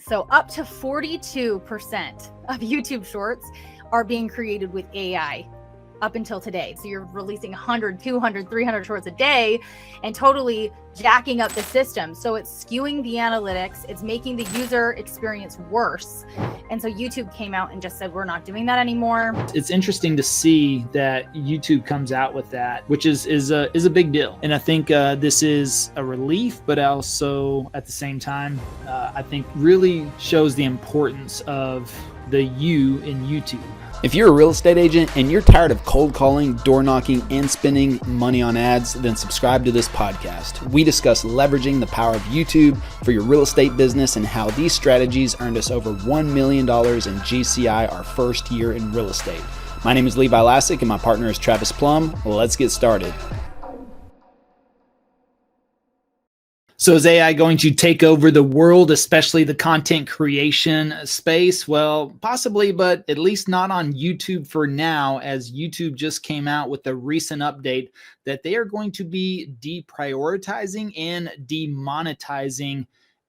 So up to 42% of YouTube shorts are being created with AI up until today. So you're releasing 100, 200, 300 shorts a day and totally jacking up the system. So it's skewing the analytics. It's making the user experience worse. And so YouTube came out and just said, we're not doing that anymore. It's interesting to see that YouTube comes out with that, which is a big deal. And I think this is a relief, but also at the same time, I think really shows the importance of the you in YouTube. If you're a real estate agent and you're tired of cold calling, door knocking, and spending money on ads, then subscribe to this podcast. We discuss leveraging the power of YouTube for your real estate business and how these strategies earned us over $1 million in GCI our first year in real estate. My name is Levi Lassick and my partner is Travis Plum. Let's get started. So is AI going to take over the world, especially the content creation space? Well, possibly, but at least not on YouTube for now, as YouTube just came out with a recent update that they are going to be deprioritizing and demonetizing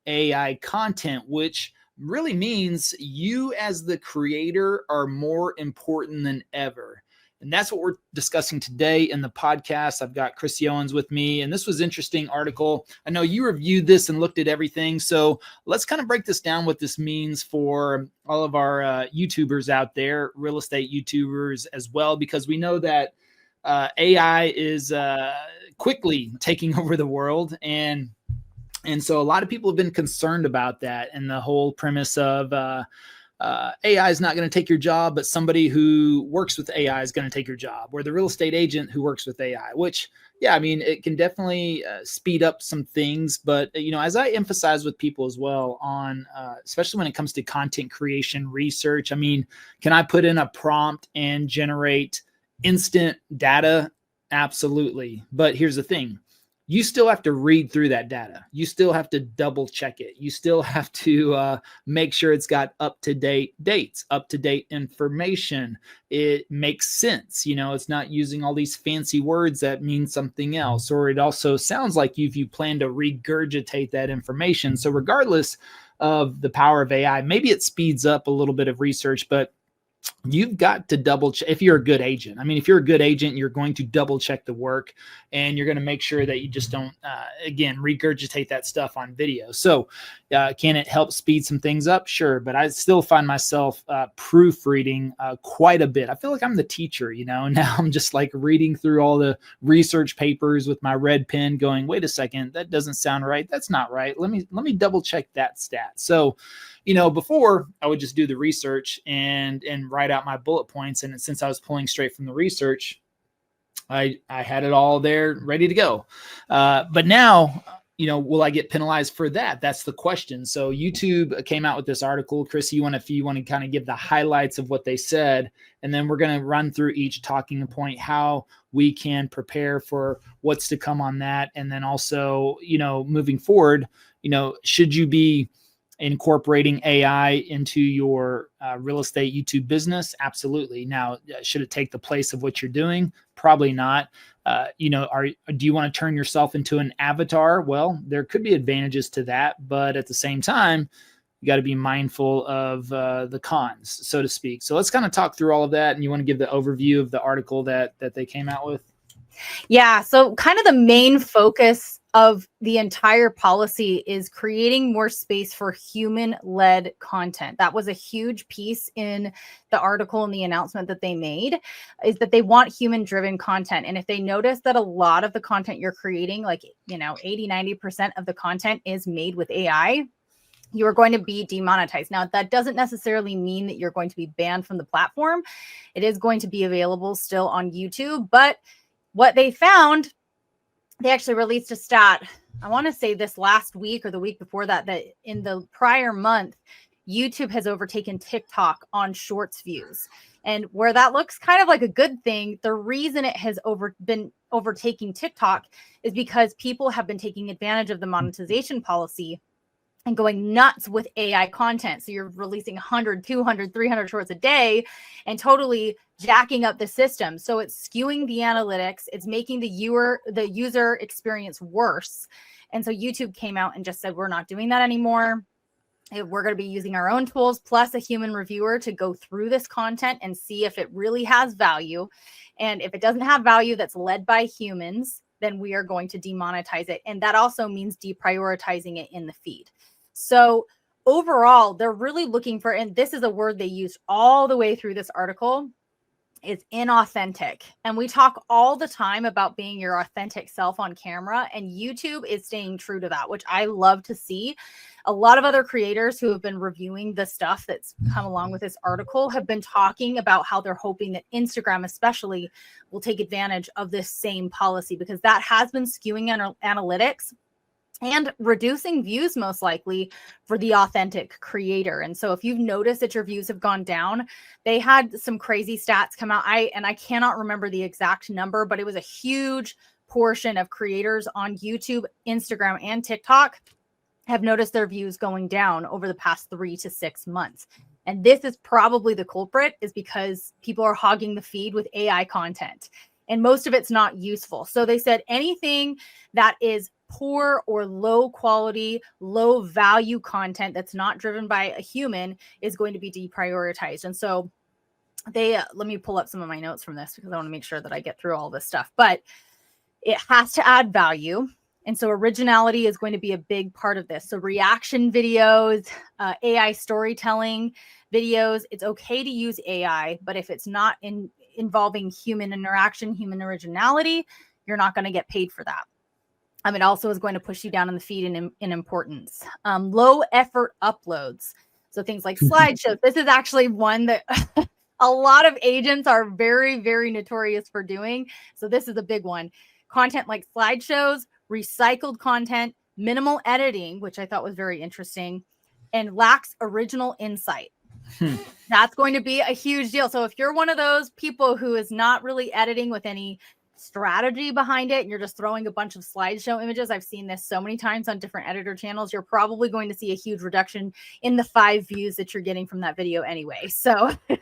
AI content, which really means you as the creator are more important than ever. And that's what we're discussing today in the podcast. I've got Chris Owens with me, and this was an interesting article. I know you reviewed this and looked at everything. So let's kind of break this down, what this means for all of our YouTubers out there, real estate YouTubers as well, because we know that AI is quickly taking over the world. And so a lot of people have been concerned about that, and the whole premise of AI is not going to take your job, but somebody who works with AI is going to take your job, or the real estate agent who works with AI, which, yeah, I mean, it can definitely speed up some things. But, you know, as I emphasize with people as well on, especially when it comes to content creation research, I mean, can I put in a prompt and generate instant data? Absolutely. But here's the thing. You still have to read through that data. You still have to double check it. You still have to make sure it's got up-to-date dates, up-to-date information. It makes sense. You know, it's not using all these fancy words that mean something else, or it also sounds like you plan to regurgitate that information. So regardless of the power of AI, maybe it speeds up a little bit of research, but you've got to double check. If you're a good agent, I mean, if you're a good agent, you're going to double check the work, and you're going to make sure that you just don't, again, regurgitate that stuff on video. So can it help speed some things up? Sure. But I still find myself proofreading quite a bit. I feel like I'm the teacher, you know, now I'm just like reading through all the research papers with my red pen going, wait a second, that doesn't sound right. That's not right. Let me double check that stat. So, you know, before I would just do the research and write out my bullet points. And since I was pulling straight from the research, I had it all there ready to go. But now, you know, will I get penalized for that? That's the question. So YouTube came out with this article. Chris, if you want to kind of give the highlights of what they said, and then we're going to run through each talking point, how we can prepare for what's to come on that. And then also, you know, moving forward, you know, should you be incorporating AI into your real estate YouTube business? Absolutely. Now, should it take the place of what you're doing? Probably not. You know, do you want to turn yourself into an avatar? Well, there could be advantages to that, but at the same time, you got to be mindful of the cons, so to speak. So let's kind of talk through all of that. And you want to give the overview of the article that they came out with? Yeah. So kind of the main focus of the entire policy is creating more space for human-led content. That was a huge piece in the article and the announcement that they made, is that they want human-driven content. And if they notice that a lot of the content you're creating, like, you know, 80-90% of the content is made with AI, you are going to be demonetized. Now, that doesn't necessarily mean that you're going to be banned from the platform. It is going to be available still on YouTube. But what they found, they actually released a stat, I want to say this last week or the week before that, that in the prior month, YouTube has overtaken TikTok on shorts views. And where that looks kind of like a good thing, the reason it has been overtaking TikTok is because people have been taking advantage of the monetization policy and going nuts with AI content. So you're releasing 100, 200, 300 shorts a day and totally jacking up the system. So it's skewing the analytics. It's making the user experience worse. And so YouTube came out and just said, we're not doing that anymore. We're going to be using our own tools plus a human reviewer to go through this content and see if it really has value. And if it doesn't have value that's led by humans, then we are going to demonetize it. And that also means deprioritizing it in the feed. So overall, they're really looking for, and this is a word they used all the way through this article, is inauthentic. And we talk all the time about being your authentic self on camera, and YouTube is staying true to that, which I love to see. A lot of other creators who have been reviewing the stuff that's come along with this article have been talking about how they're hoping that Instagram especially will take advantage of this same policy, because that has been skewing analytics and reducing views most likely for the authentic creator. And so if you've noticed that your views have gone down, they had some crazy stats come out. I cannot remember the exact number, but it was a huge portion of creators on YouTube, Instagram, and TikTok have noticed their views going down over the past 3 to 6 months. And this is probably the culprit, is because people are hogging the feed with AI content, and most of it's not useful. So they said anything that is poor or low quality, low value content that's not driven by a human is going to be deprioritized. And so they, let me pull up some of my notes from this because I want to make sure that I get through all this stuff, but it has to add value. And so originality is going to be a big part of this. So reaction videos, AI storytelling videos, it's okay to use AI, but if it's not involving human interaction, human originality, you're not going to get paid for that. It also is going to push you down in the feed in importance. Low effort uploads. So things like slideshows. This is actually one that a lot of agents are very, very notorious for doing. So this is a big one. Content like slideshows, recycled content, minimal editing, which I thought was very interesting, and lacks original insight. That's going to be a huge deal. So if you're one of those people who is not really editing with any strategy behind it, and you're just throwing a bunch of slideshow images, I've seen this so many times on different editor channels, you're probably going to see a huge reduction in the 5 views that you're getting from that video anyway. So you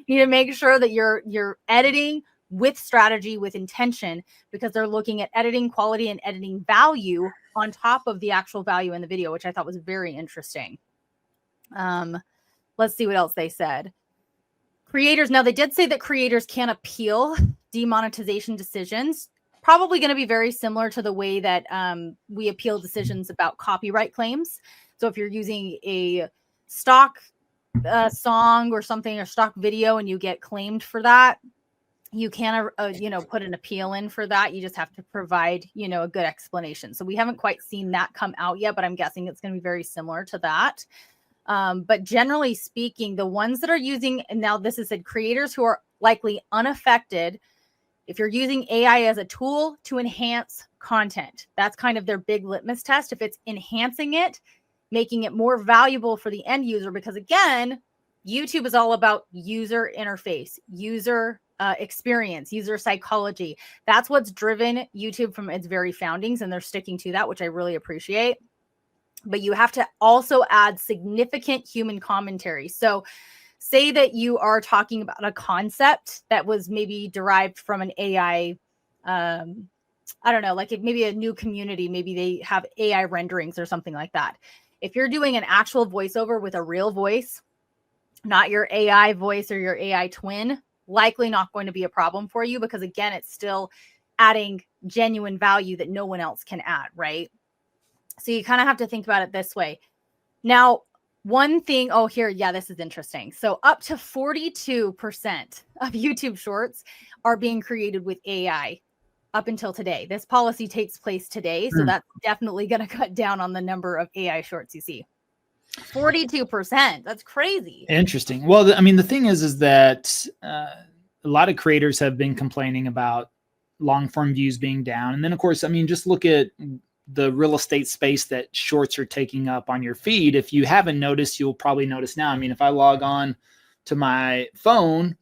need to make sure that you're editing with strategy, with intention, because they're looking at editing quality and editing value on top of the actual value in the video, which I thought was very interesting. Let's see what else they said. Creators, now they did say that creators can appeal demonetization decisions. Probably going to be very similar to the way that we appeal decisions about copyright claims. So if you're using a stock song or something, or stock video, and you get claimed for that, you can, put an appeal in for that. You just have to provide, a good explanation. So we haven't quite seen that come out yet, but I'm guessing it's going to be very similar to that. But generally speaking, the ones that are using, and now this is said, creators who are likely unaffected, if you're using AI as a tool to enhance content, that's kind of their big litmus test. If it's enhancing it, making it more valuable for the end user, because again, YouTube is all about user interface, user experience, user psychology. That's what's driven YouTube from its very foundings, and they're sticking to that, which I really appreciate. But you have to also add significant human commentary. So say that you are talking about a concept that was maybe derived from an AI, I don't know, like maybe a new community, maybe they have AI renderings or something like that. If you're doing an actual voiceover with a real voice, not your AI voice or your AI twin, likely not going to be a problem for you, because again, it's still adding genuine value that no one else can add, right? So you kind of have to think about it this way. Now, one thing, this is interesting. So up to 42% of YouTube shorts are being created with AI up until today. This policy takes place today, so that's definitely going to cut down on the number of AI shorts you see. 42%. That's crazy. Interesting. Well, the thing is that a lot of creators have been complaining about long form views being down. And then, of course, just look at the real estate space that shorts are taking up on your feed. If you haven't noticed, you'll probably notice now. If I log on to my phone,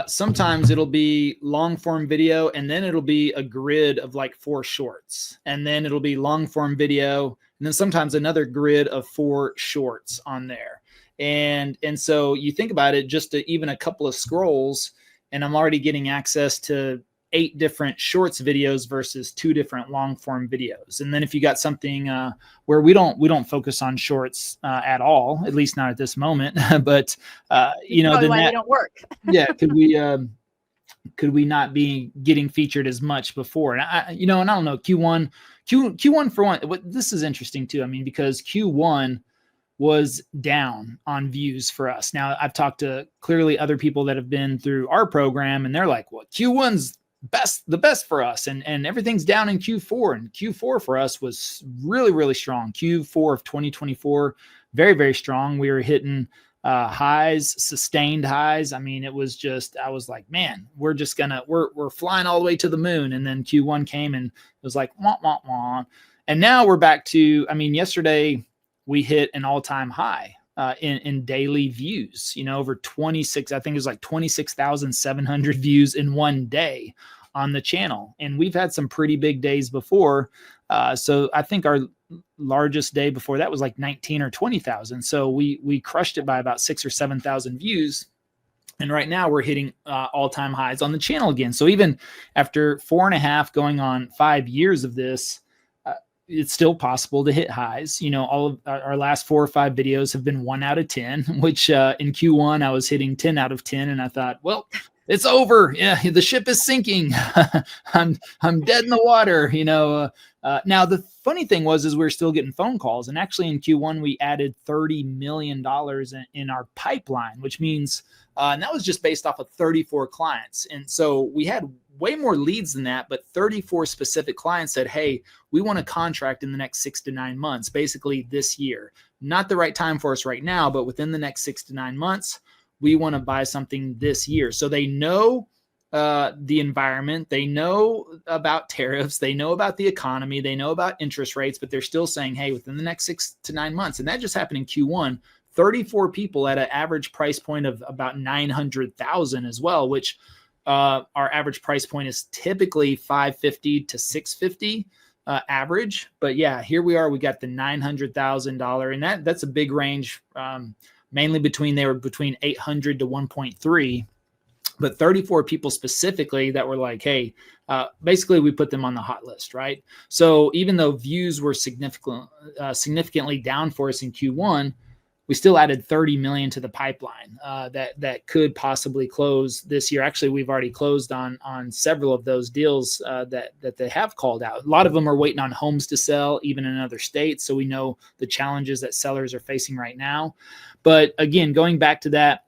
sometimes it'll be long form video, and then it'll be a grid of like 4 shorts, and then it'll be long form video, and then sometimes another grid of 4 shorts on there. And so you think about it, just even a couple of scrolls, and I'm already getting access to 8 different shorts videos versus 2 different long form videos. And then if you got something where we don't focus on shorts at all, at least not at this moment, but then why that they don't work. yeah, could we not be getting featured as much before? And I don't know, Q1 for one, this is interesting too. I mean, because Q1 was down on views for us. Now I've talked to clearly other people that have been through our program, and they're like, well, Q1's the best for us, and everything's down in Q4, and Q4 for us was really, really strong. Q4 of 2024, very, very strong. We were hitting highs, sustained highs. I mean, it was just, I was like, man, we're flying all the way to the moon. And then Q1 came and it was like, wah, wah, wah. And now we're back to, I mean, yesterday we hit an all-time high in daily views, over 26, I think it was like 26,700 views in one day on the channel. And we've had some pretty big days before. So I think our largest day before that was like 19 or 20,000. So we crushed it by about 6 or 7,000 views. And right now we're hitting all-time highs on the channel again. So even after 4.5 going on 5 years of this, it's still possible to hit highs. All of our last 4 or 5 videos have been 1 out of 10, which in Q1 I was hitting 10 out of 10. And I thought, well, it's over. Yeah, the ship is sinking. I'm dead in the water. Now the funny thing was we were still getting phone calls, and actually in Q1 we added $30 million in our pipeline, which means and that was just based off of 34 clients. And so we had way more leads than that, but 34 specific clients said, hey, we want a contract in the next 6 to 9 months, basically this year. Not the right time for us right now, but within the next 6 to 9 months, we want to buy something this year. So they know the environment, they know about tariffs, they know about the economy, they know about interest rates, but they're still saying, hey, within the next 6 to 9 months. And that just happened in Q1. 34 people at an average price point of about 900,000 as well, which our average price point is typically $550 to $650 average. But yeah, here we are. We got the $900,000, and that's a big range. Mainly they were between 800 to 1.3. But 34 people specifically that were like, hey, basically we put them on the hot list, right? So even though views were significantly down for us in Q1, we still added 30 million to the pipeline that could possibly close this year. Actually, we've already closed on several of those deals that they have called out. A lot of them are waiting on homes to sell, even in other states. So we know the challenges that sellers are facing right now. But again, going back to that,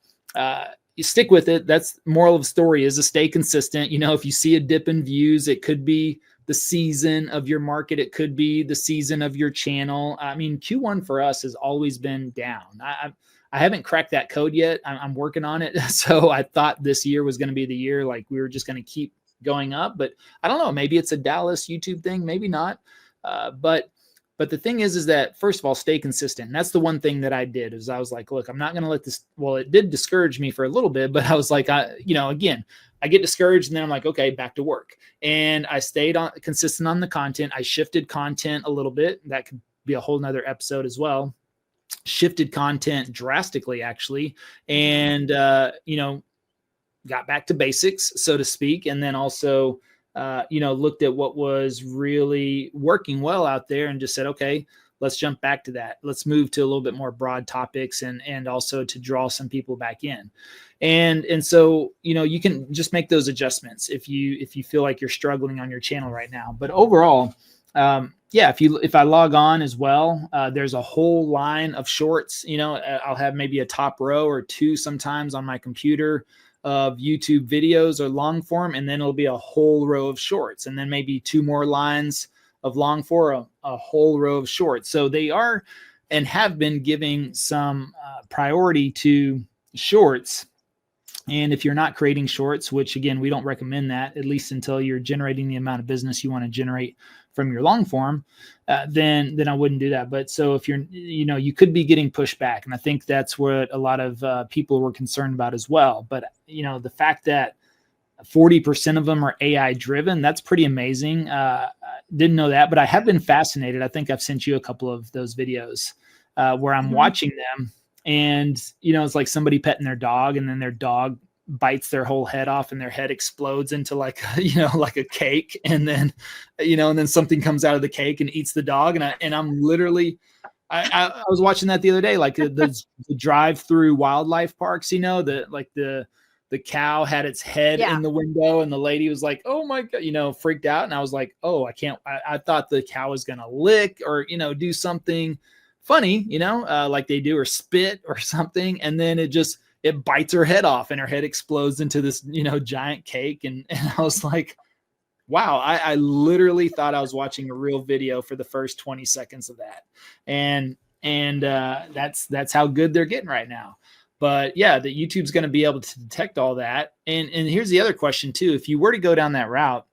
you stick with it. That's moral of the story, is to stay consistent. If you see a dip in views, it could be the season of your market. It could be the season of your channel. I mean, Q1 for us has always been down. I haven't cracked that code yet. I'm working on it. So I thought this year was going to be the year, like we were just going to keep going up, but I don't know. Maybe it's a Dallas YouTube thing, maybe not. But the thing is that, first of all, stay consistent. And that's the one thing that I did, is I was like, look, I'm not going to let this, well, it did discourage me for a little bit, but I was like, again, I get discouraged, and then I'm like, okay, back to work. And I stayed consistent on the content. I shifted content a little bit. That could be a whole nother episode as well. Shifted content drastically, actually. And, got back to basics, so to speak. And then also, looked at what was really working well out there and just said, okay, let's jump back to that. Let's move to a little bit more broad topics and also to draw some people back in. And so, you can just make those adjustments if you feel like you're struggling on your channel right now. But overall, if I log on as well, there's a whole line of shorts. I'll have maybe a top row or two sometimes on my computer of YouTube videos or long form, and then it'll be a whole row of shorts, and then maybe 2 more lines of long form, a whole row of shorts. So they are and have been giving some priority to shorts. And if you're not creating shorts, which again, we don't recommend that, at least until you're generating the amount of business you want to generate from your long form, then I wouldn't do that. But so if you're, you could be getting pushed back. And I think that's what a lot of people were concerned about as well. But, the fact that 40% of them are AI driven, that's pretty amazing. Didn't know that, but I have been fascinated. I think I've sent you a couple of those videos where I'm watching them, and, it's like somebody petting their dog, and then their dog bites their whole head off and their head explodes into like, like a cake. And then, and then something comes out of the cake and eats the dog. And I'm literally, I was watching that the other day, like the drive through wildlife parks, the cow had its head in the window and the lady was like, oh my God, freaked out. And I was like, oh, I thought the cow was going to lick or, do something funny, like they do, or spit or something. And then it bites her head off and her head explodes into this, giant cake. And I was like, wow, I literally thought I was watching a real video for the first 20 seconds of that. And that's how good they're getting right now. But yeah, that YouTube's going to be able to detect all that. And here's the other question too. If you were to go down that route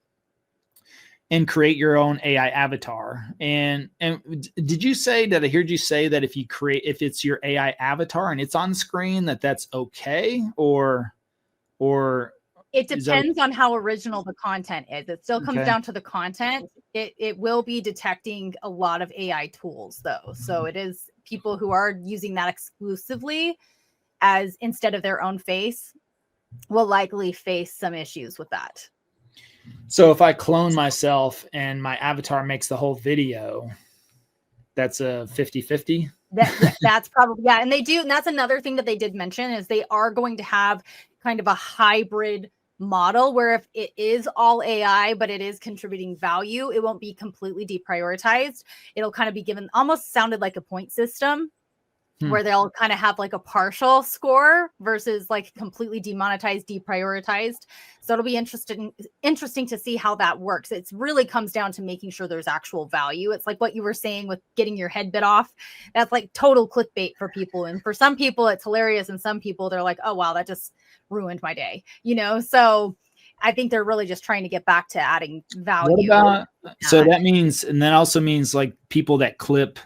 and create your own AI avatar, and did you say that, I heard you say that if it's your AI avatar and it's on screen, that's okay, or it depends on how original the content is. It still comes down to the content. It will be detecting a lot of AI tools though. So it is people who are using that exclusively as instead of their own face will likely face some issues with that. So if I clone myself and my avatar makes the whole video, that's a 50-50? That's probably, yeah. And that's another thing that they did mention is they are going to have kind of a hybrid model where if it is all AI, but it is contributing value, it won't be completely deprioritized. It'll kind of be given, almost sounded like a point system, where they'll kind of have like a partial score versus like completely demonetized, deprioritized. So it'll be interesting to see how that works. It really comes down to making sure there's actual value. It's like what you were saying with getting your head bit off. That's like total clickbait for people. And for some people, it's hilarious. And some people, they're like, oh, wow, that just ruined my day. So I think they're really just trying to get back to adding value. What about, so that means, and that also means like people that clip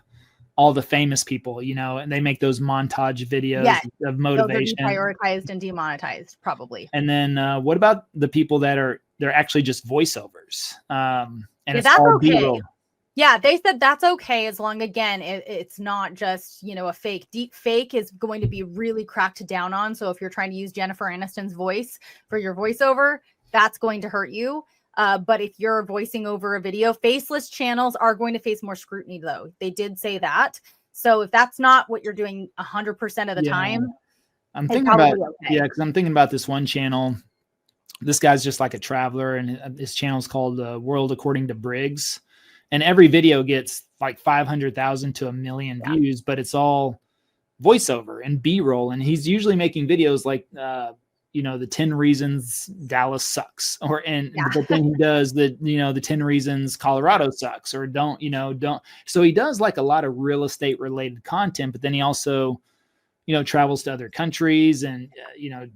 all the famous people, and they make those montage videos of motivation. Those are prioritized and demonetized, probably. And then what about the people they're actually just voiceovers? And it's that's all okay. B-roll. Yeah, they said that's okay as long, again, it's not just, a fake. Deep fake is going to be really cracked down on. So if you're trying to use Jennifer Aniston's voice for your voiceover, that's going to hurt you. But if you're voicing over a video, faceless channels are going to face more scrutiny, though. They did say that. So if that's not what you're doing 100% of the time, I'm thinking about, because I'm thinking about this one channel. This guy's just like a traveler, and his channel is called World According to Briggs. And every video gets like 500,000 to 1 million views, but it's all voiceover and B-roll. And he's usually making videos like, the 10 reasons Dallas sucks, but then he does the 10 reasons Colorado sucks, or don't. So he does like a lot of real estate related content, but then he also, travels to other countries and,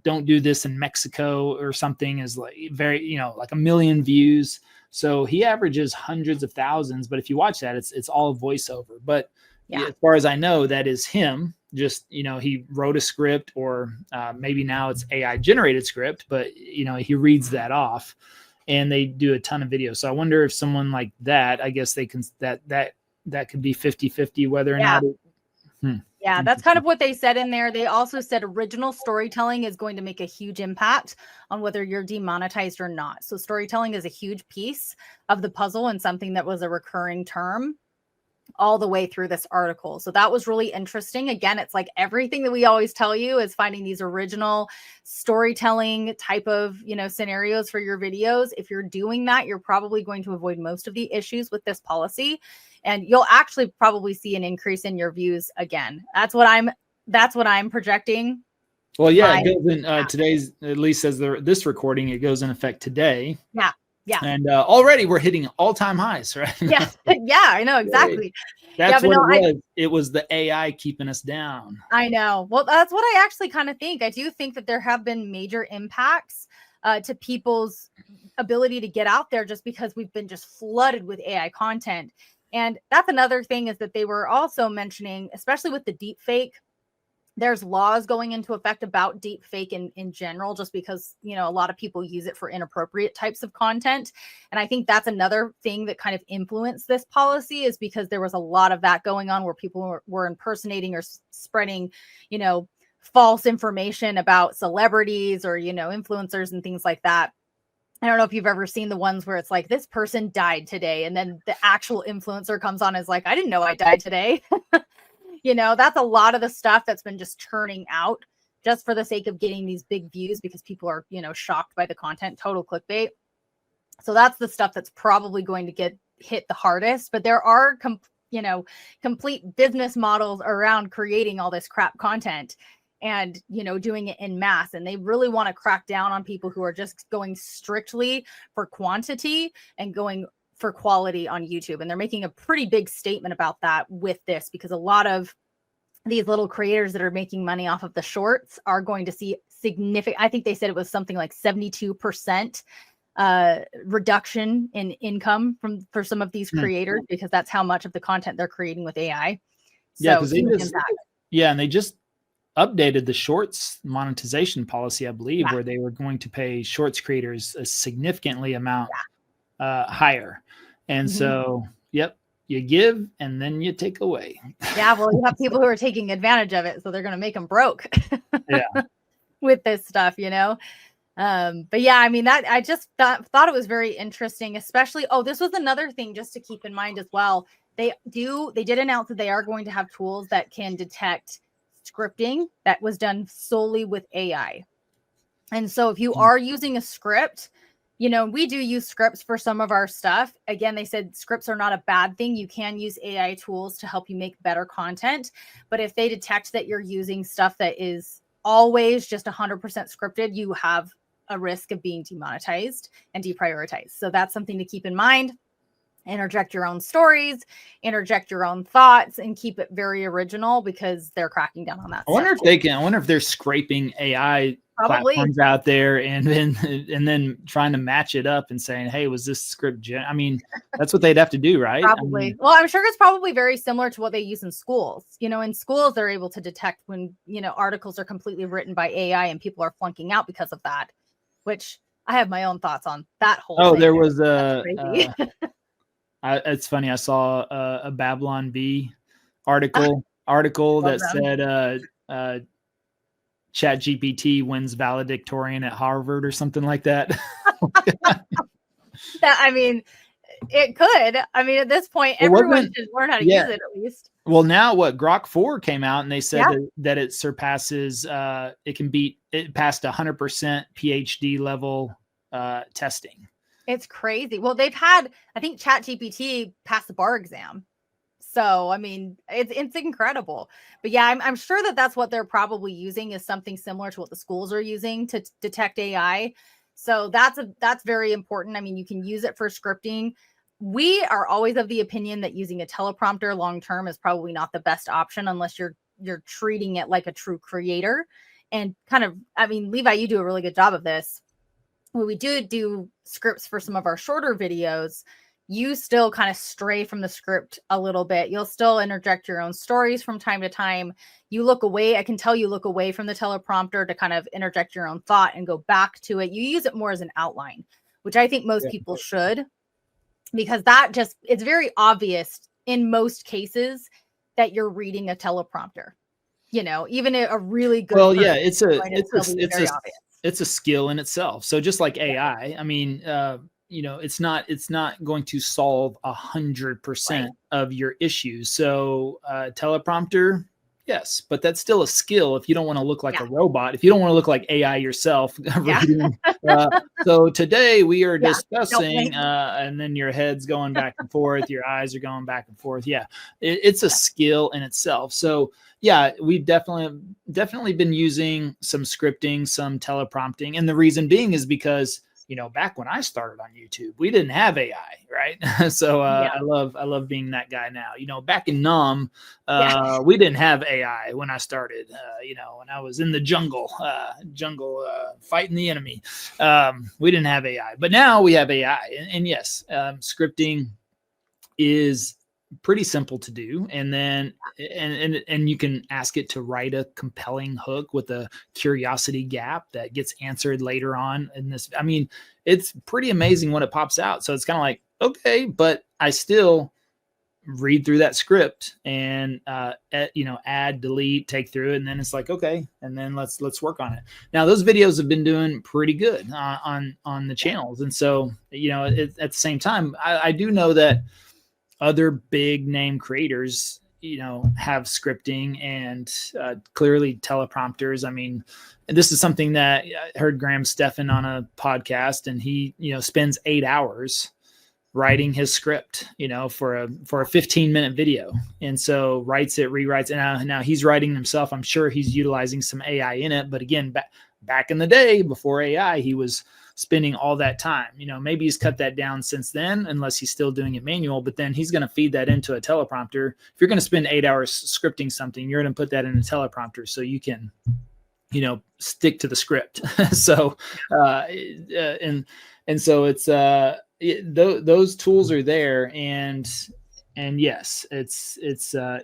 don't do this in Mexico or something is like very, like 1 million views. So he averages hundreds of thousands, but if you watch that, it's all voiceover. But as far as I know, that is him. Just, he wrote a script, or maybe now it's AI generated script, but, he reads that off and they do a ton of videos. So I wonder if someone like that, I guess they can, that could be 50-50 whether or not. Yeah, that's kind of what they said in there. They also said original storytelling is going to make a huge impact on whether you're demonetized or not. So storytelling is a huge piece of the puzzle and something that was a recurring term all the way through this article. So that was really interesting. Again, it's like everything that we always tell you is finding these original storytelling type of, scenarios for your videos. If you're doing that, you're probably going to avoid most of the issues with this policy, and you'll actually probably see an increase in your views again. That's what I'm projecting. Well, yeah, it goes in today's, at least as this recording, it goes in effect today. Yeah. And already we're hitting all-time highs, right? Yeah, I know, exactly. That's what it was. It was the AI keeping us down. I know. Well, that's what I actually kind of think. I do think that there have been major impacts to people's ability to get out there just because we've been just flooded with AI content. And that's another thing is that they were also mentioning, especially with the deep fake, there's laws going into effect about deep fake in general, just because, a lot of people use it for inappropriate types of content. And I think that's another thing that kind of influenced this policy, is because there was a lot of that going on where people were impersonating or spreading, false information about celebrities or, influencers and things like that. I don't know if you've ever seen the ones where it's like, this person died today, and then the actual influencer comes on and is like, I didn't know I died today. That's a lot of the stuff that's been just churning out just for the sake of getting these big views because people are, shocked by the content, total clickbait. So that's the stuff that's probably going to get hit the hardest. But there are, complete business models around creating all this crap content and, doing it in mass. And they really want to crack down on people who are just going strictly for quantity and going for quality on YouTube. And they're making a pretty big statement about that with this, because a lot of these little creators that are making money off of the shorts are going to see significant, I think they said it was something like 72% reduction in income for some of these creators, because that's how much of the content they're creating with AI. Yeah, because they just updated the shorts monetization policy, I believe, where they were going to pay shorts creators a significantly amount higher. And so, you give and then you take away. Yeah, well, you have people who are taking advantage of it, so they're going to make them broke. With this stuff, But yeah, I mean, that I just thought it was very interesting, especially. Oh, this was another thing just to keep in mind as well. They did announce that they are going to have tools that can detect scripting that was done solely with AI. And so if you are using a script, we do use scripts for some of our stuff. Again, they said scripts are not a bad thing. You can use AI tools to help you make better content. But if they detect that you're using stuff that is always just 100% scripted, you have a risk of being demonetized and deprioritized. So that's something to keep in mind. Interject your own stories, interject your own thoughts, and keep it very original, because they're cracking down on that. I wonder if they're scraping AI platforms out there and then trying to match it up and saying, hey, was this script I mean, that's what they'd have to do, right? Probably. I mean, well, I'm sure it's probably very similar to what they use in schools. In schools, they're able to detect when, articles are completely written by AI and people are flunking out because of that, which I have my own thoughts on that whole thing. There was it's funny. I saw a Babylon Bee article that said ChatGPT wins valedictorian at Harvard or something like that. I mean, it could. I mean, at this point, everyone should learn how to use it at least. Well, now Grok 4 came out and they said that it surpasses, it passed 100% PhD level testing. It's crazy. Well, they've had, I think ChatGPT passed the bar exam. So, I mean, it's incredible. But yeah, I'm sure that that's what they're probably using, is something similar to what the schools are using to detect AI. So that's very important. I mean, you can use it for scripting. We are always of the opinion that using a teleprompter long-term is probably not the best option unless you're treating it like a true creator. And kind of, I mean, Levi, you do a really good job of this. When we do scripts for some of our shorter videos, you still kind of stray from the script a little bit. You'll still interject your own stories from time to time. You look away. I can tell you look away from the teleprompter to kind of interject your own thought and go back to it. You use it more as an outline, which I think most people should, because it's very obvious in most cases that you're reading a teleprompter. Even a really good. Well, yeah, it's a skill in itself. So just like AI, I mean, it's not going to solve 100% of your issues. So teleprompter, yes, but that's still a skill if you don't want to look like a robot, if you don't want to look like AI yourself. So today we are discussing, and then your head's going back and forth, your eyes are going back and forth. Yeah, it's a skill in itself. So yeah, we've definitely been using some scripting, some teleprompting. And the reason being is because, back when I started on YouTube, we didn't have AI, right? So I love being that guy now. Back in Num, we didn't have AI when I started, when I was in the jungle fighting the enemy. We didn't have AI, but now we have AI. And yes, scripting is pretty simple to do. And then, and you can ask it to write a compelling hook with a curiosity gap that gets answered later on in this. I mean, it's pretty amazing when it pops out. So it's kind of like, okay, but I still read through that script and, add, delete, take through it. And then it's like, okay. And then let's work on it. Now those videos have been doing pretty good on the channels. And so, at the same time, I do know that other big name creators, have scripting and clearly teleprompters. I mean, this is something that I heard Graham Stephan on a podcast, and he, spends 8 hours writing his script, for a 15-minute video. And so writes it, rewrites it. And now he's writing himself. I'm sure he's utilizing some AI in it. But again, back in the day before AI, he was spending all that time. Maybe he's cut that down since then, unless he's still doing it manual, but then he's going to feed that into a teleprompter. If you're going to spend 8 hours scripting something, you're going to put that in a teleprompter so you can, stick to the script. So, and so it's, those tools are there, and yes, it's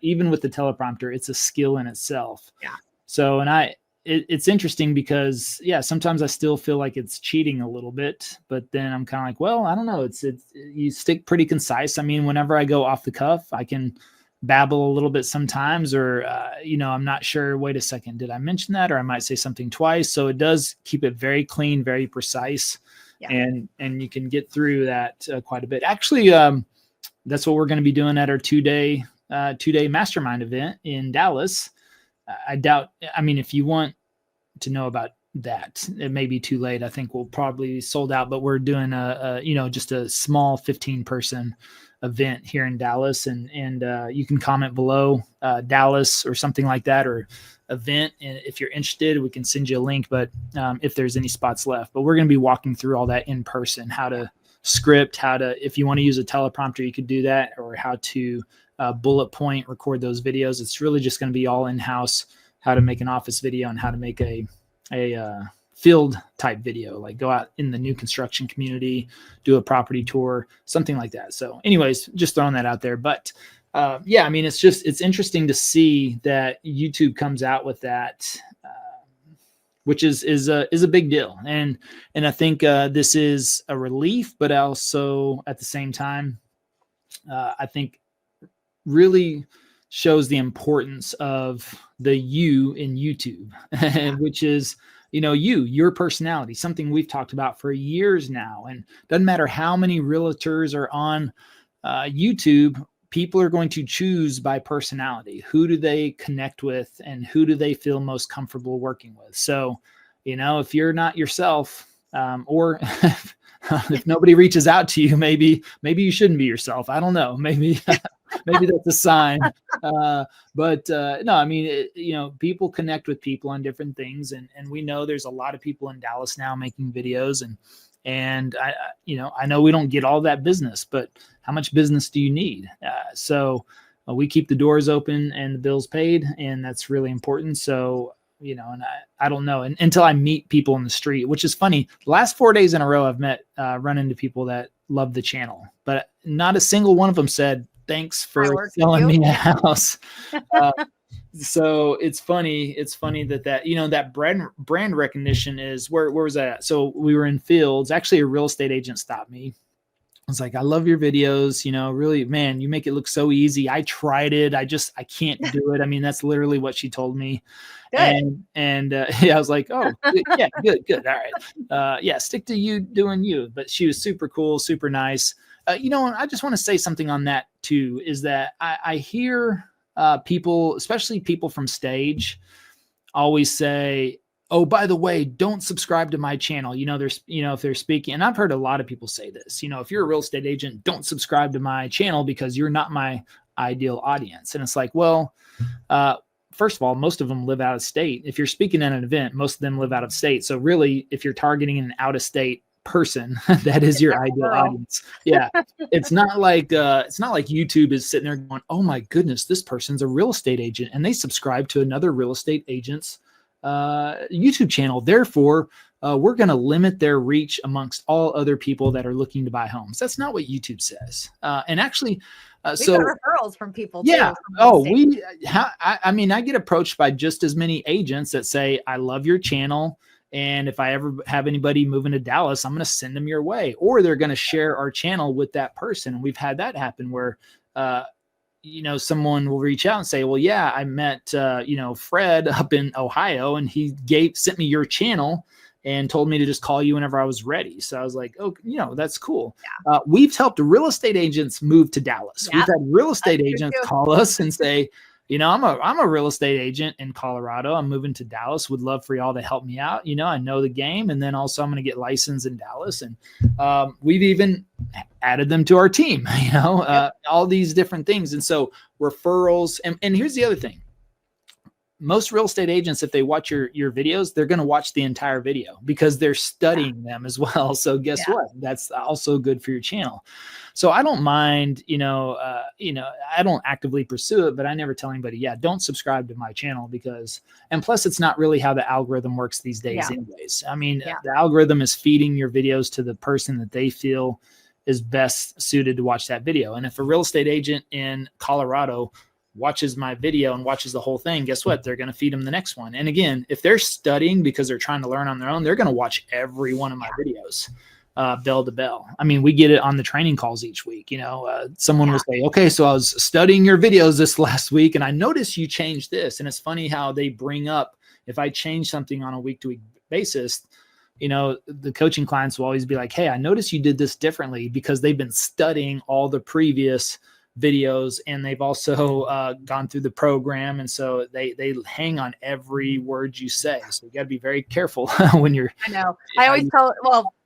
even with the teleprompter, it's a skill in itself. Yeah. So, and it's interesting because sometimes I still feel like it's cheating a little bit, but then I'm kind of like, well, I don't know. It's you stick pretty concise. I mean, whenever I go off the cuff, I can babble a little bit sometimes, or, I'm not sure, wait a second, did I mention that? Or I might say something twice. So it does keep it very clean, very precise. Yeah. And you can get through that quite a bit. Actually, that's what we're going to be doing at our two-day mastermind event in Dallas. If you want to know about that, it may be too late. I think we'll probably be sold out, but we're doing just a small 15-person event here in Dallas, and you can comment below Dallas or something like that, or event, and if you're interested, we can send you a link, but if there's any spots left. But we're going to be walking through all that in person, how to script, if you want to use a teleprompter, you could do that, or how to bullet point record those videos. It's really just going to be all in-house, how to make an office video and how to make a field type video, like go out in the new construction community, do a property tour, something like that. So anyways, just throwing that out there. But it's interesting to see that YouTube comes out with that, which is a big deal. And I think this is a relief, but also at the same time, I think really shows the importance of the you in YouTube, which is, your personality, something we've talked about for years now. And doesn't matter how many realtors are on YouTube, people are going to choose by personality. Who do they connect with, and who do they feel most comfortable working with? So, if you're not yourself, or if nobody reaches out to you, maybe you shouldn't be yourself. I don't know. Maybe that's a sign. No, people connect with people on different things. And we know there's a lot of people in Dallas now making videos, and I know we don't get all that business, but how much business do you need? So we keep the doors open and the bills paid, and that's really important. So, and I don't know until I meet people in the street, which is funny. The last 4 days in a row, I've run into people that love the channel, but not a single one of them said, thanks for selling me a house. So it's funny. It's funny that that brand recognition is where was that at? So we were in Fields. Actually, a real estate agent stopped me. I was like, I love your videos. Really, man, you make it look so easy. I tried it. I can't do it. I mean, that's literally what she told me. Good. And I was like, oh, yeah, good. All right. Stick to you doing you. But she was super cool, super nice. And I just want to say something on that too, is that I hear people, especially people from stage, always say, oh, by the way, don't subscribe to my channel. If they're speaking, and I've heard a lot of people say this, if you're a real estate agent, don't subscribe to my channel because you're not my ideal audience. And it's like, well, first of all, most of them live out of state. If you're speaking at an event, most of them live out of state. So really, if you're targeting an out of state person, that is your ideal audience. Yeah. It's not like YouTube is sitting there going, oh my goodness, this person's a real estate agent and they subscribe to another real estate agent's YouTube channel. Therefore, we're going to limit their reach amongst all other people that are looking to buy homes. That's not what YouTube says. And actually, we get referrals from people. Yeah. I get approached by just as many agents that say, I love your channel. And if I ever have anybody moving to Dallas, I'm going to send them your way, or they're going to share our channel with that person. And we've had that happen where someone will reach out and say, well, yeah, I met, Fred up in Ohio, and he sent me your channel and told me to just call you whenever I was ready. So I was like, oh, that's cool. Yeah. We've helped real estate agents move to Dallas. Yep. We've had real estate agents call us and say, I'm a real estate agent in Colorado. I'm moving to Dallas. Would love for y'all to help me out. I know the game. And then also I'm going to get licensed in Dallas. And we've even added them to our team, all these different things. And so referrals. And here's the other thing. Most real estate agents, if they watch your videos, they're going to watch the entire video because they're studying them as well. So guess what? That's also good for your channel. So I don't mind, I don't actively pursue it, but I never tell anybody, don't subscribe to my channel and plus it's not really how the algorithm works these days anyways. I mean, the algorithm is feeding your videos to the person that they feel is best suited to watch that video. And if a real estate agent in Colorado watches my video and watches the whole thing, guess what? They're going to feed them the next one. And again, if they're studying because they're trying to learn on their own, they're going to watch every one of my videos, bell to bell. I mean, we get it on the training calls each week. Someone will say, okay, so I was studying your videos this last week and I noticed you changed this. And it's funny how they bring up, if I change something on a week-to-week basis, the coaching clients will always be like, hey, I noticed you did this differently, because they've been studying all the previous videos and they've also gone through the program. And so they hang on every word you say. So you got to be very careful when you're. I know. I always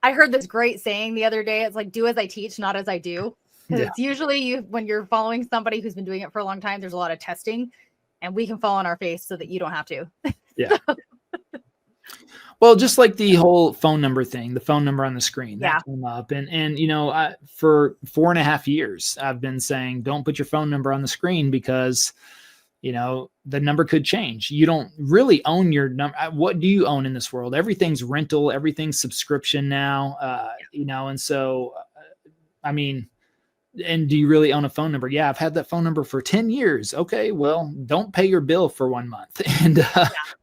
I heard this great saying the other day. It's like, do as I teach, not as I do. Because it's usually when you're following somebody who's been doing it for a long time, there's a lot of testing and we can fall on our face so that you don't have to. Yeah. Well, just like the whole phone number thing, the phone number on the screen that came up. And for 4.5 years, I've been saying, don't put your phone number on the screen because, the number could change. You don't really own your number. What do you own in this world? Everything's rental, everything's subscription now, and so, and do you really own a phone number? Yeah, I've had that phone number for 10 years. Okay, well, don't pay your bill for 1 month.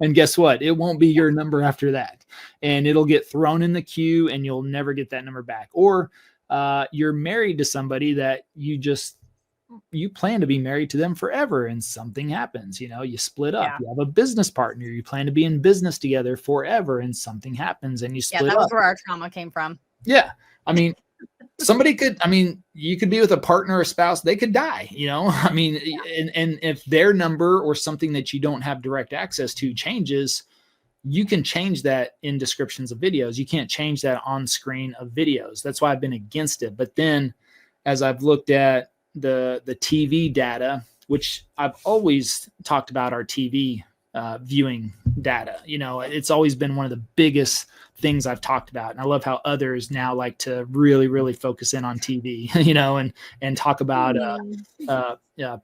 And guess what? It won't be your number after that. And it'll get thrown in the queue and you'll never get that number back. Or you're married to somebody that you plan to be married to them forever and something happens. You split up. Yeah. You have a business partner. You plan to be in business together forever and something happens and you split up. Yeah, that was where our trauma came from. Yeah. You could be with a partner or spouse, they could die, and if their number or something that you don't have direct access to changes, you can change that in descriptions of videos. You can't change that on screen of videos. That's why I've been against it. But then as I've looked at the TV data, which I've always talked about our TV viewing data, it's always been one of the biggest things I've talked about. And I love how others now like to really, really focus in on TV, and talk about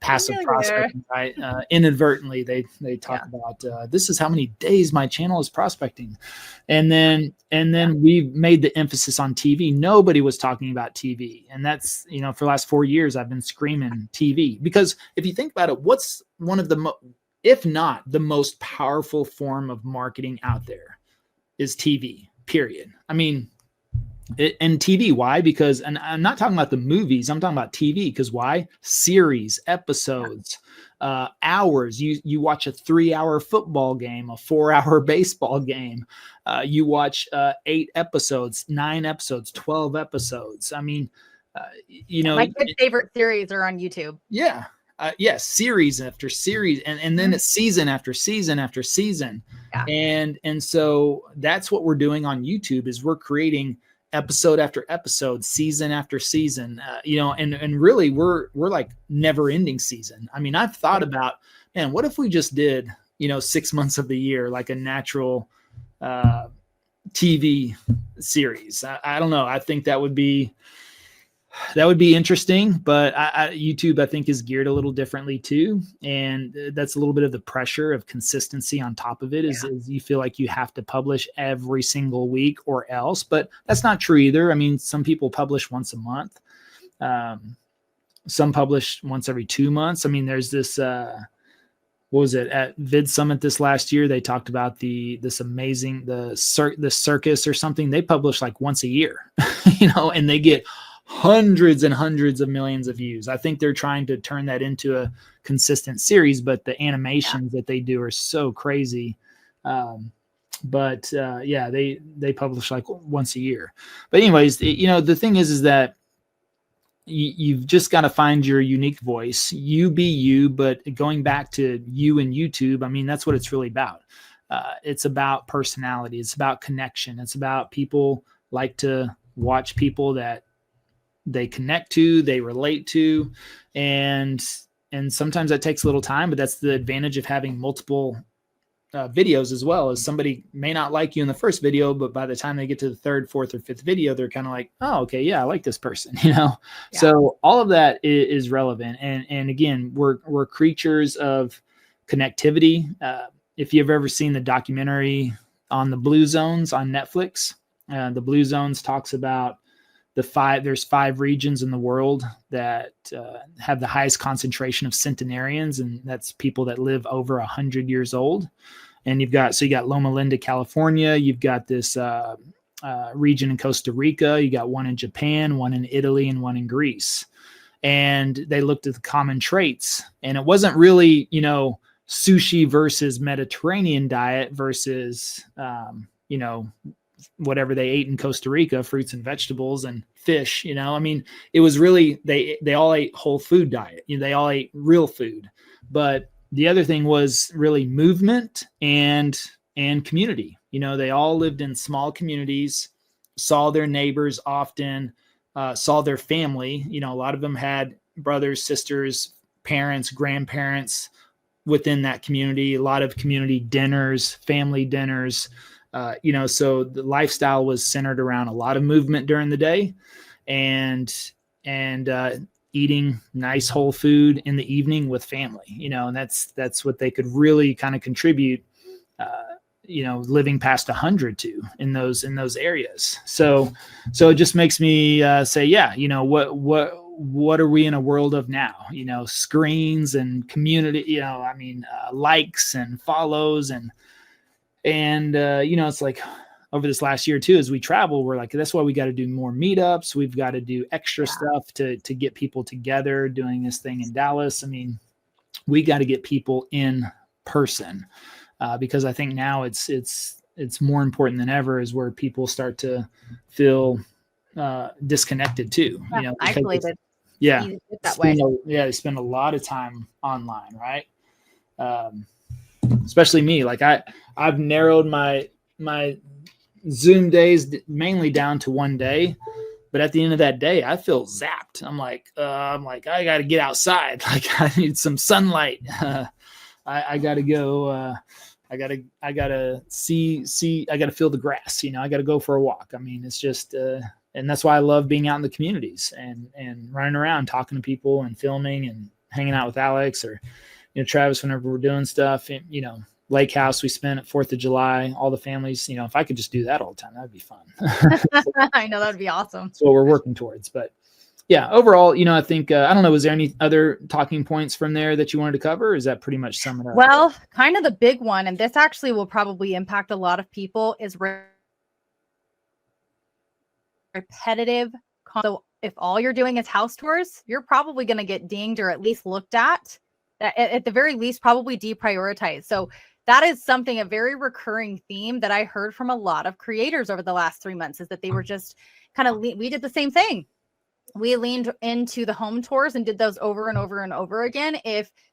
passive prospecting, right? Inadvertently, they talk about this is how many days my channel is prospecting. And then we made the emphasis on TV. Nobody was talking about TV. And that's, for the last 4 years, I've been screaming TV, because if you think about it, what's one of the if not the most powerful form of marketing out there is TV, period. And TV, why? Because, and I'm not talking about the movies, I'm talking about TV, because why? Series, episodes, hours. You watch a 3-hour football game, a 4-hour baseball game. You watch 8 episodes, 9 episodes, 12 episodes. My kids' favorite series are on YouTube. Yeah. Series after series, and then it's season after season after season. Yeah. And so that's what we're doing on YouTube, is we're creating episode after episode, season after season, and really we're like never ending season. I've thought about, man, what if we just did, 6 months of the year, like a natural TV series? I don't know. I think that would be interesting, but YouTube, I think, is geared a little differently too. And that's a little bit of the pressure of consistency on top of it is you feel like you have to publish every single week or else, but that's not true either. Some people publish once a month. Some publish once every 2 months. There's this, what was it at Vid Summit this last year? They talked about this amazing, the circus or something. They publish like once a year, and they get hundreds and hundreds of millions of views. I think they're trying to turn that into a consistent series, but the animations that they do are so crazy. Yeah, they publish like once a year. But anyways, the thing is that you've just got to find your unique voice. You be you, but going back to you and YouTube, I mean, that's what it's really about. It's about personality. It's about connection. It's about people like to watch people that they connect to, they relate to, and sometimes that takes a little time, but that's the advantage of having multiple videos as well. As somebody may not like you in the first video, but by the time they get to the third, fourth, or fifth video, they're kind of like, oh, okay, yeah, I like this person, Yeah. So all of that is relevant. And again, we're creatures of connectivity. If you've ever seen the documentary on the Blue Zones on Netflix, the Blue Zones talks about there's 5 regions in the world that have the highest concentration of centenarians, and that's people that live over 100 years old. And you got Loma Linda, California. You've got this region in Costa Rica. You got one in Japan, one in Italy, and one in Greece. And they looked at the common traits, and it wasn't really, sushi versus Mediterranean diet versus, whatever they ate in Costa Rica, fruits and vegetables and fish, I mean, it was really, they all ate whole food diet. They all ate real food. But the other thing was really movement and community. They all lived in small communities, saw their neighbors often, saw their family. A lot of them had brothers, sisters, parents, grandparents within that community, a lot of community dinners, family dinners. So the lifestyle was centered around a lot of movement during the day and eating nice whole food in the evening with family, and that's what they could really kind of contribute, living past 100 to in those areas. So it just makes me say, yeah, what are we in a world of now? Screens and community, likes and follows and it's like over this last year too, as we travel, we're like, that's why we got to do more meetups. We've got to do extra stuff to get people together doing this thing in Dallas. I mean, we got to get people in person because I think now it's more important than ever is where people start to feel disconnected too. Isolated. Yeah. That way. They spend a lot of time online, right? Especially me. Like I've narrowed my Zoom days mainly down to one day, but at the end of that day, I feel zapped. I'm like, I got to get outside. Like I need some sunlight. I got to go. I got to see. I got to feel the grass. I got to go for a walk. I mean, it's just, and that's why I love being out in the communities and running around, talking to people and filming and hanging out with Alex or, Travis, whenever we're doing stuff, and, Lake House we spent at 4th of July, all the families, if I could just do that all the time, that'd be fun. I know that'd be awesome. That's what we're working towards. But yeah, overall, I think, I don't know, was there any other talking points from there that you wanted to cover? Or is that pretty much sum it up? Well, kind of the big one, and this actually will probably impact a lot of people, is repetitive. So if all you're doing is house tours, you're probably going to get dinged or at least looked at the very least, probably deprioritized. So that is a very recurring theme that I heard from a lot of creators over the last 3 months is that they were just kind of, we did the same thing. We leaned into the home tours and did those over and over and over again.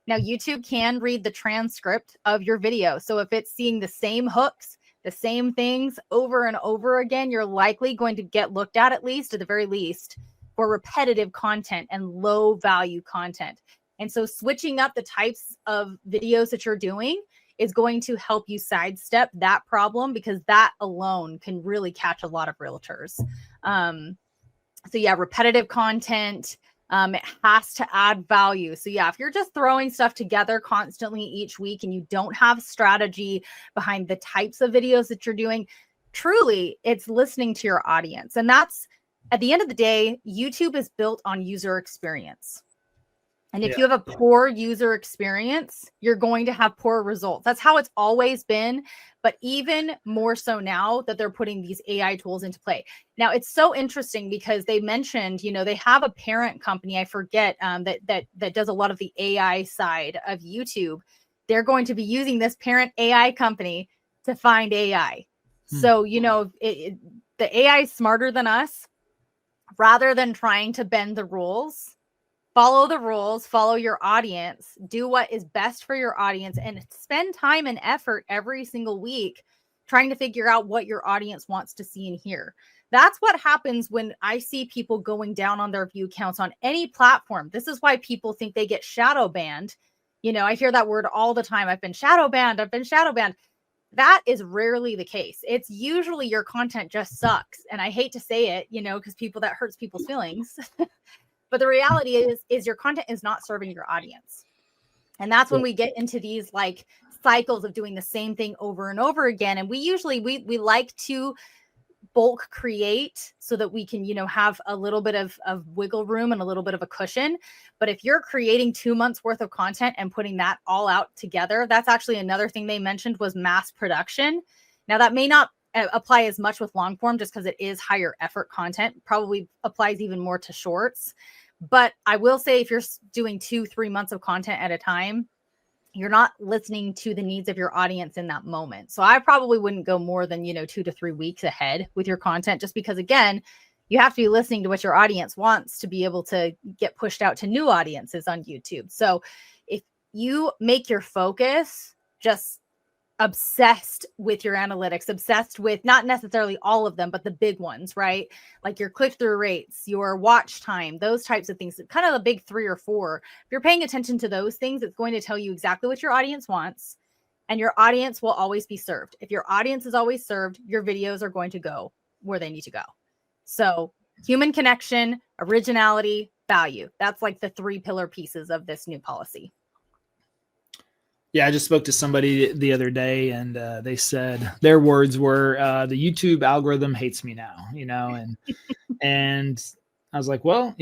Now YouTube can read the transcript of your video. So if it's seeing the same hooks, the same things over and over again, you're likely going to get looked at least, at the very least, for repetitive content and low value content. And so switching up the types of videos that you're doing is going to help you sidestep that problem, because that alone can really catch a lot of realtors. So yeah, repetitive content, it has to add value. So yeah, if you're just throwing stuff together constantly each week and you don't have strategy behind the types of videos that you're doing, truly it's listening to your audience. And that's, at the end of the day, YouTube is built on user experience. And if you have a poor user experience, you're going to have poor results. That's how it's always been, but even more so now that they're putting these AI tools into play. Now, it's so interesting because they mentioned, you know, they have a parent company, I forget, that does a lot of the AI side of YouTube. They're going to be using this parent AI company to find AI. So, you know, the AI is smarter than us. Rather than trying to bend the rules, follow the rules, follow your audience, do what is best for your audience, and spend time and effort every single week trying to figure out what your audience wants to see and hear. That's what happens when I see people going down on their view counts on any platform. This is why people think they get shadow banned. You know, I hear that word all the time. I've been shadow banned. I've been shadow banned. That is rarely the case. It's usually your content just sucks. And I hate to say it, you know, because that hurts people's feelings. But the reality is your content is not serving your audience. And that's when we get into these like cycles of doing the same thing over and over again. And we like to bulk create so that we can, you know, have a little bit of wiggle room and a little bit of a cushion. But if you're creating 2 months worth of content and putting that all out together, that's actually another thing they mentioned was mass production. Now that may not apply as much with long form just because it is higher effort content, probably applies even more to shorts. But I will say if you're doing 2-3 months of content at a time, you're not listening to the needs of your audience in that moment. So I probably wouldn't go more than, 2 to 3 weeks ahead with your content, just because, again, you have to be listening to what your audience wants to be able to get pushed out to new audiences on YouTube. So if you make your focus just obsessed with your analytics, obsessed with not necessarily all of them, but the big ones, right? Like your click-through rates, your watch time, those types of things, kind of the big 3 or 4. If you're paying attention to those things, it's going to tell you exactly what your audience wants, and your audience will always be served. If your audience is always served, your videos are going to go where they need to go. So human connection, originality, value. That's like the 3 pillar pieces of this new policy. Yeah, I just spoke to somebody the other day, and they said their words were, "The YouTube algorithm hates me now," and I was like, "Well,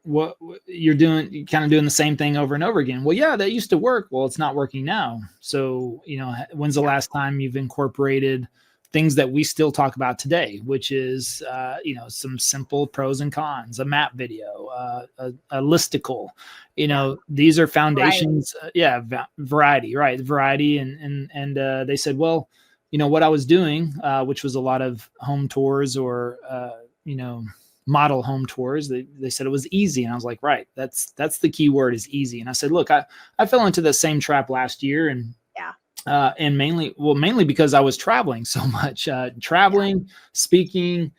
what you're doing, you're kind of doing the same thing over and over again." Well, yeah, that used to work. Well, it's not working now. So, when's the last time you've incorporated things that we still talk about today, which is, some simple pros and cons, a map video, a listicle, these are foundations. Variety, right. Variety. And they said, well, what I was doing, which was a lot of home tours or, model home tours. They said it was easy. And I was like, right, that's the key word, is easy. And I said, look, I fell into the same trap last year, and mainly because I was traveling so much, speaking,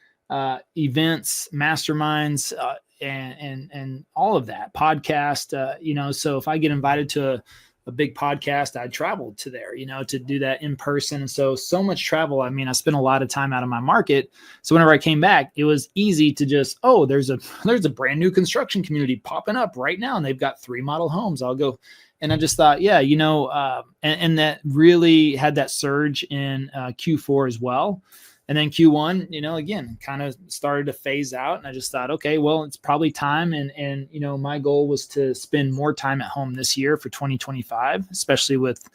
events, masterminds, and all of that, podcast, so if I get invited to a big podcast, I traveled to there, to do that in person. And so much travel. I mean, I spent a lot of time out of my market. So whenever I came back, it was easy to just, there's a brand new construction community popping up right now, and they've got 3 model homes. I'll go. And I just thought, and that really had that surge in Q4 as well. And then Q1, again, kind of started to phase out. And I just thought, okay, well, it's probably time. And my goal was to spend more time at home this year for 2025, especially with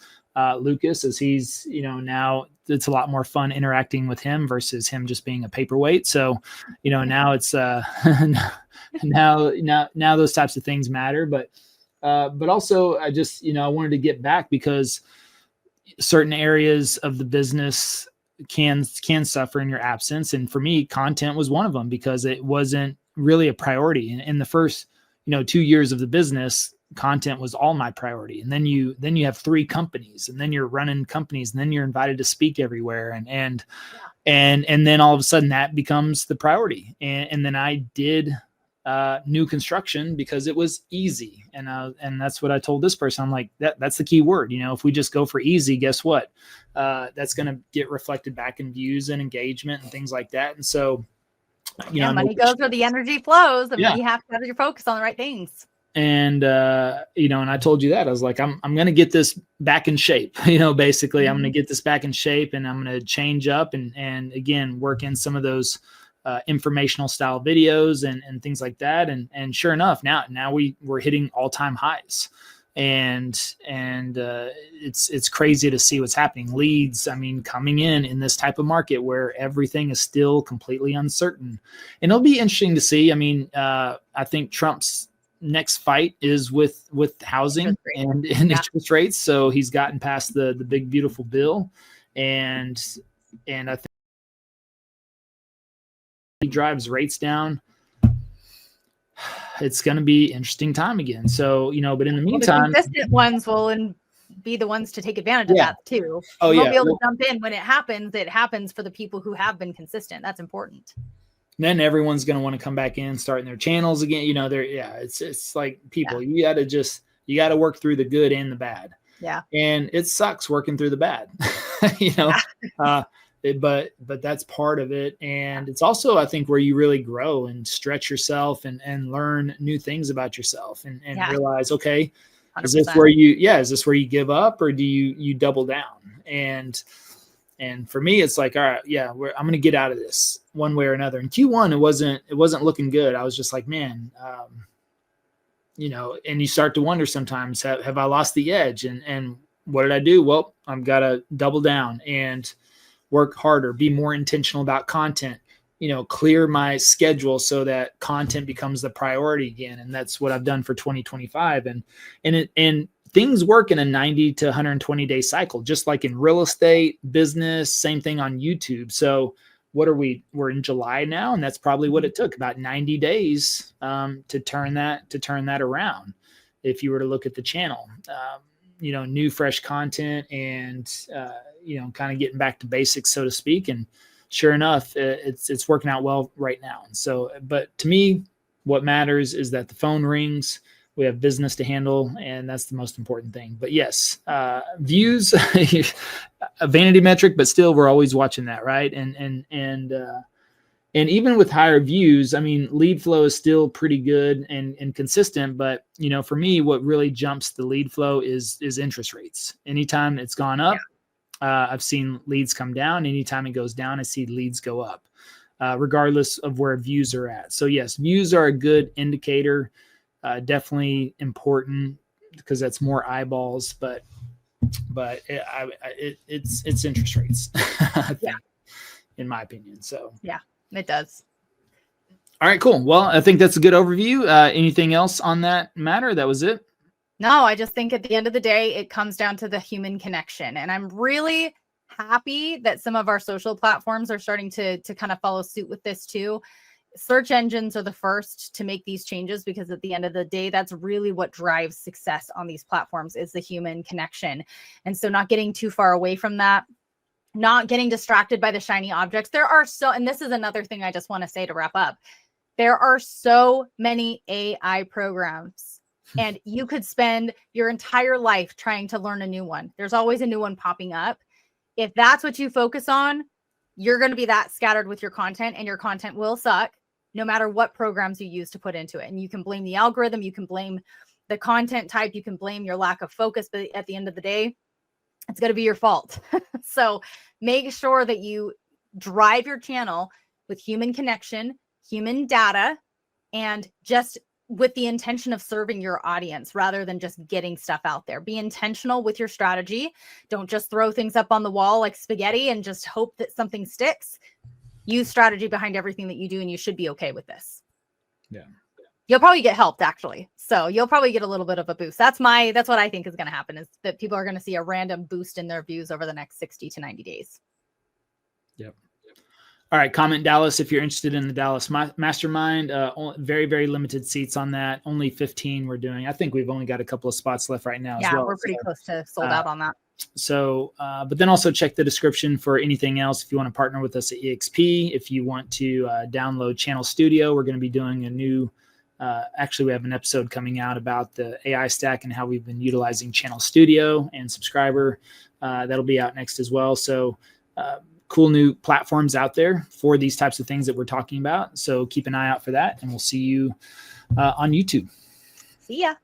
Lucas, as he's, now it's a lot more fun interacting with him versus him just being a paperweight. So, now it's now those types of things matter. But also I just, I wanted to get back because certain areas of the business can suffer in your absence. And for me, content was one of them because it wasn't really a priority. In the first, 2 years of the business, content was all my priority. And then you have 3 companies, and then you're running companies, and then you're invited to speak everywhere. And then all of a sudden that becomes the priority. And then I did new construction because it was easy. And that's what I told this person. I'm like, that's the key word. If we just go for easy, guess what? That's going to get reflected back in views and engagement and things like that. And so, money goes where the energy flows, and you have to have your focus on the right things. And, and I told you that I was like, I'm going to get this back in shape, basically I'm going to get this back in shape, and I'm going to change up and again, work in some of those, informational style videos and things like that. And sure enough, now we're hitting all-time highs. And it's crazy to see what's happening. Leads, I mean, coming in this type of market where everything is still completely uncertain. And it'll be interesting to see. I mean, I think Trump's next fight is with housing and interest rates. So he's gotten past the big, beautiful bill. And I think he drives rates down. It's going to be interesting time again. So, but in the meantime, the consistent ones will be the ones to take advantage of that too. Oh, you won't be able to jump in when it happens. It happens for the people who have been consistent. That's important. Then everyone's going to want to come back in, starting their channels again. It's like people, you got to work through the good and the bad. Yeah. And it sucks working through the bad, but that's part of it. And it's also, I think, where you really grow and stretch yourself and learn new things about yourself and realize, okay, 100%. Is this where you give up, or do you double down? And for me, it's like, all right, I'm going to get out of this one way or another. In Q1, it wasn't looking good. I was just like, man, and you start to wonder sometimes, have I lost the edge? And what did I do? Well, I've got to double down and work harder, be more intentional about content, clear my schedule so that content becomes the priority again. And that's what I've done for 2025. And things work in a 90 to 120 day cycle, just like in real estate, business, same thing on YouTube. So what are we? We're in July now, and that's probably what it took, about 90 days to turn that around. If you were to look at the channel, new fresh content and kind of getting back to basics, so to speak. And sure enough, it's working out well right now. And so, but to me, what matters is that the phone rings. We have business to handle, and that's the most important thing. But yes, views, a vanity metric, but still we're always watching that, right? And even with higher views, I mean, lead flow is still pretty good and consistent. But for me, what really jumps the lead flow is interest rates. Anytime it's gone up, I've seen leads come down. Anytime it goes down, I see leads go up, regardless of where views are at. So yes, views are a good indicator. Definitely important because that's more eyeballs, but it's interest rates, I think, in my opinion. So yeah, it does. All right, cool. Well, I think that's a good overview. Anything else on that matter? That was it. No, I just think at the end of the day, it comes down to the human connection, and I'm really happy that some of our social platforms are starting to kind of follow suit with this too. Search engines are the first to make these changes because at the end of the day, that's really what drives success on these platforms is the human connection. And so not getting too far away from that, not getting distracted by the shiny objects. And this is another thing I just want to say to wrap up. There are so many AI programs and you could spend your entire life trying to learn a new one. There's always a new one popping up. If that's what you focus on, you're going to be that scattered with your content and your content will suck no matter what programs you use to put into it. And you can blame the algorithm, you can blame the content type, you can blame your lack of focus, but at the end of the day, it's going to be your fault. So make sure that you drive your channel with human connection, human data, and just with the intention of serving your audience rather than just getting stuff out there. Be intentional with your strategy. Don't just throw things up on the wall like spaghetti and just hope that something sticks. Use strategy behind everything that you do, and you should be okay with this. Yeah. You'll probably get helped, actually. So you'll probably get a little bit of a boost. That's what I think is going to happen, is that people are going to see a random boost in their views over the next 60 to 90 days. Yep. All right. Comment Dallas if you're interested in the Dallas Mastermind. Very, very limited seats on that. Only 15 we're doing. I think we've only got a couple of spots left right now as well. Yeah, we're pretty close to sold out on that. So, but then also check the description for anything else. If you want to partner with us at EXP, if you want to download Channel Studio, we're going to be doing a new, actually we have an episode coming out about the AI stack and how we've been utilizing Channel Studio and Subscriber. That'll be out next as well. So cool new platforms out there for these types of things that we're talking about. So keep an eye out for that, and we'll see you on YouTube. See ya.